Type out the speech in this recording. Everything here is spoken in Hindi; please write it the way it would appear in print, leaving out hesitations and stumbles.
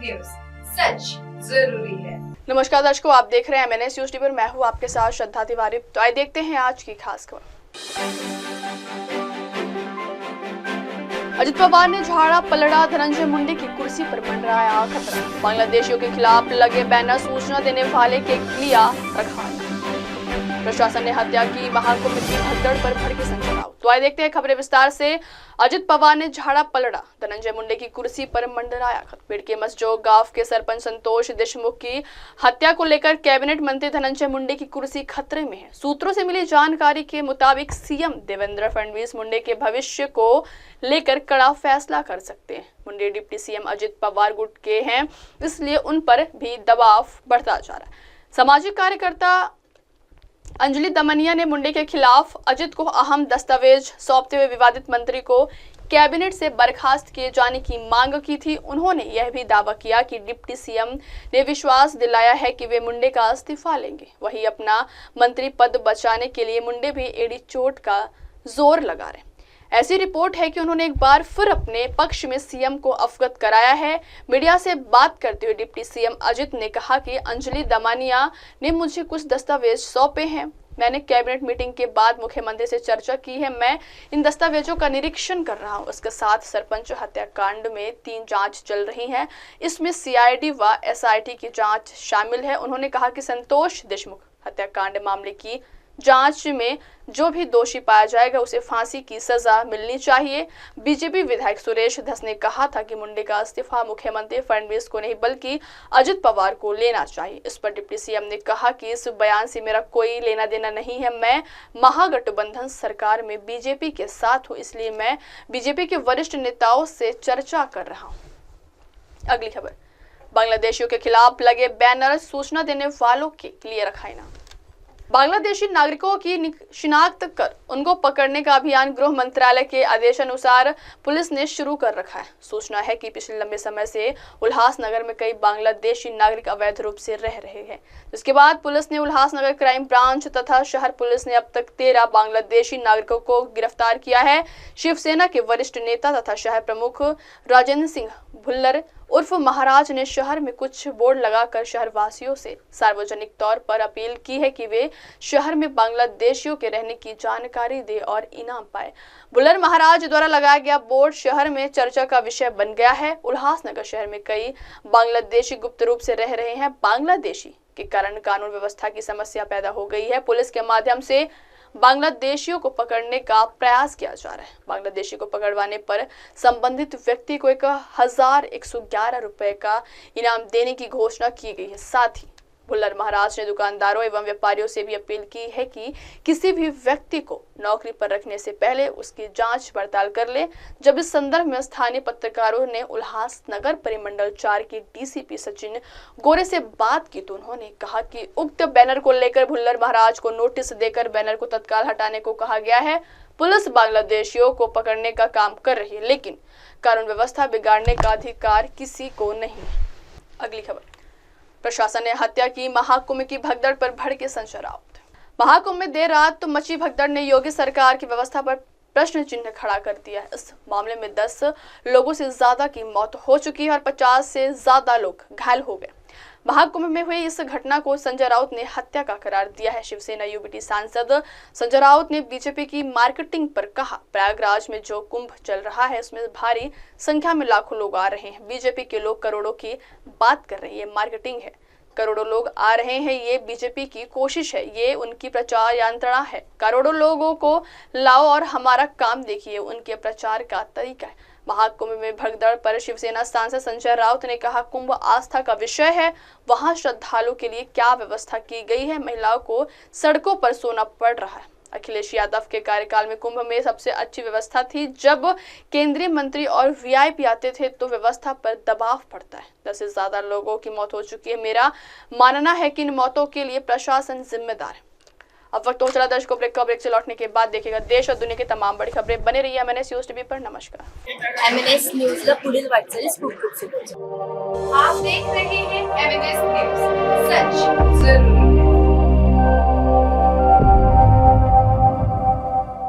न्यूज, सच जरूरी है। नमस्कार दर्शकों, आप देख रहे हैं MNS न्यूज टीवी पर। मैं हूं आपके साथ श्रद्धा तिवारी। तो आइए देखते हैं आज की खास खबर। अजित पवार ने झाड़ा पलड़ा, धनंजय मुंडे की कुर्सी पर मंडराया खतरा। बांग्लादेशियों के खिलाफ लगे बैनर, सूचना देने वाले के लिया रखा। प्रशासन ने हत्या की, महाकुंभ की भगदड़ पर भड़के संचलाव। तो आइए देखते हैं खबरें विस्तार से। अजित पवार ने झाड़ा पलड़ा, धनंजय मुंडे की कुर्सी पर मंडराया खतरा। पेड़ के मसजोग गांव के सरपंच संतोष देशमुख की हत्या को लेकर कैबिनेट मंत्री धनंजय मुंडे की कुर्सी खतरे में है। सूत्रों से मिली जानकारी के मुताबिक सीएम देवेंद्र फडणवीस मुंडे के भविष्य को लेकर कड़ा फैसला कर सकते हैं। मुंडे डिप्टी सीएम अजित पवार गुट के हैं, इसलिए उन पर भी दबाव बढ़ता जा रहा है। सामाजिक कार्यकर्ता अंजलि दमनिया ने मुंडे के खिलाफ अजित को अहम दस्तावेज सौंपते हुए विवादित मंत्री को कैबिनेट से बर्खास्त किए जाने की मांग की थी। उन्होंने यह भी दावा किया कि डिप्टी सीएम ने विश्वास दिलाया है कि वे मुंडे का इस्तीफा लेंगे। वहीं अपना मंत्री पद बचाने के लिए मुंडे भी एड़ी चोट का जोर लगा रहे। ऐसी रिपोर्ट है कि उन्होंने एक बार फिर अपने पक्ष में सीएम को अवगत कराया है। मीडिया से बात करते हुए डिप्टी सीएम अजित ने कहा कि अंजलि दमनिया ने मुझे कुछ दस्तावेज सौंपे हैं। मैंने कैबिनेट मीटिंग के बाद मुख्यमंत्री से चर्चा की है। मैं इन दस्तावेजों का निरीक्षण कर रहा हूं। इसके साथ सरपंच हत्याकांड में 3 जांच चल रही हैं। इसमें CID व SIT की जांच शामिल है। उन्होंने कहा कि संतोष देशमुख हत्याकांड मामले की जांच में जो भी दोषी पाया जाएगा उसे फांसी की सजा मिलनी चाहिए। बीजेपी विधायक सुरेश धस ने कहा था कि मुंडे का इस्तीफा मुख्यमंत्री फडणवीस को नहीं बल्कि अजित पवार को लेना चाहिए। इस पर डिप्टी सीएम ने कहा कि इस बयान से मेरा कोई लेना देना नहीं है। मैं महागठबंधन सरकार में बीजेपी के साथ हूँ, इसलिए मैं बीजेपी के वरिष्ठ नेताओं से चर्चा कर रहा हूँ। अगली खबर, बांग्लादेशियों के खिलाफ लगे बैनर, सूचना देने वालों के लिए रखा इनाम। बांग्लादेशी नागरिकों की शिनाख्त कर उनको पकड़ने का अभियान गृह मंत्रालय के आदेशानुसार पुलिस ने शुरू कर रखा है। सूचना है कि पिछले लंबे समय से उल्लासनगर में कई बांग्लादेशी नागरिक अवैध रूप से रह रहे हैं। जिसके बाद पुलिस ने उल्लासनगर क्राइम ब्रांच तथा शहर पुलिस ने अब तक 13 बांग्लादेशी नागरिकों को गिरफ्तार किया है। शिवसेना के वरिष्ठ नेता तथा शहर प्रमुख राजेंद्र सिंह भुल्लर उर्फ महाराज ने शहर में कुछ बोर्ड लगाकर शहरवासियों से सार्वजनिक तौर पर अपील की है कि वे शहर में बांग्लादेशियों के रहने की जानकारी दे और इनाम पाए। भुल्लर महाराज द्वारा लगाया गया बोर्ड शहर में चर्चा का विषय बन गया है। उल्लासनगर शहर में कई बांग्लादेशी गुप्त रूप से रह रहे हैं। बांग्लादेशी के कारण कानून व्यवस्था की समस्या पैदा हो गई है। पुलिस के माध्यम से बांग्लादेशियों को पकड़ने का प्रयास किया जा रहा है। बांग्लादेशी को पकड़वाने पर संबंधित व्यक्ति को 1111 रुपए का इनाम देने की घोषणा की गई है। साथ ही भुल्लर महाराज ने दुकानदारों एवं व्यापारियों से भी अपील की है कि किसी भी व्यक्ति को नौकरी पर रखने से पहले उसकी जांच पड़ताल कर ले। जब इस संदर्भ में स्थानीय पत्रकारों ने उल्लासनगर परिमंडल 4 की DCP सचिन गोरे से बात की तो उन्होंने कहा कि उक्त बैनर को लेकर भुल्लर महाराज को नोटिस देकर बैनर को तत्काल हटाने को कहा गया है। पुलिस बांग्लादेशियों को पकड़ने का काम कर रही है, लेकिन कानून व्यवस्था बिगाड़ने का अधिकार किसी को नहीं। अगली खबर, प्रशासन ने हत्या की, महाकुंभ की भगदड़ पर भड़के संचराव। महाकुंभ में देर रात मची भगदड़ ने योगी सरकार की व्यवस्था पर प्रश्न चिन्ह खड़ा कर दिया है। इस मामले में 10 लोगों से ज्यादा की मौत हो चुकी है और 50 से ज्यादा लोग घायल हो गए। महाकुंभ में हुई इस घटना को संजय राउत ने हत्या का करार दिया है। शिवसेना UBT सांसद संजय राउत ने बीजेपी की मार्केटिंग पर कहा, प्रयागराज में जो कुंभ चल रहा है उसमें भारी संख्या में लाखों लोग आ रहे हैं। बीजेपी के लोग करोड़ों की बात कर रहे हैं, ये मार्केटिंग है। करोड़ों लोग आ रहे हैं, ये बीजेपी की कोशिश है, ये उनकी प्रचार यंत्रणा है। करोड़ों लोगों को लाओ और हमारा काम देखिए, उनके प्रचार का तरीका है। महाकुंभ में भगदड़ पर शिवसेना सांसद संजय राउत ने कहा, कुंभ आस्था का विषय है, वहां श्रद्धालुओं के लिए क्या व्यवस्था की गई है। महिलाओं को सड़कों पर सोना पड़ रहा है। अखिलेश यादव के कार्यकाल में कुंभ में सबसे अच्छी व्यवस्था थी। जब केंद्रीय मंत्री और VIP आते थे तो व्यवस्था पर दबाव पड़ता है। 10 से ज्यादा लोगों की मौत हो चुकी है। मेरा मानना है कि इन मौतों के लिए प्रशासन जिम्मेदार है। अब वक्त हो चला दर्शकों ब्रेक से लौटने के बाद देखिएगा देश और दुनिया की तमाम बड़ी खबरें। बने रहिए MNS न्यूज टीवी पर। नमस्कार। MNS न्यूज ला पुढील वाटचाली स्कूप आप देख रहे हैं MNS न्यूज, सच जरूर।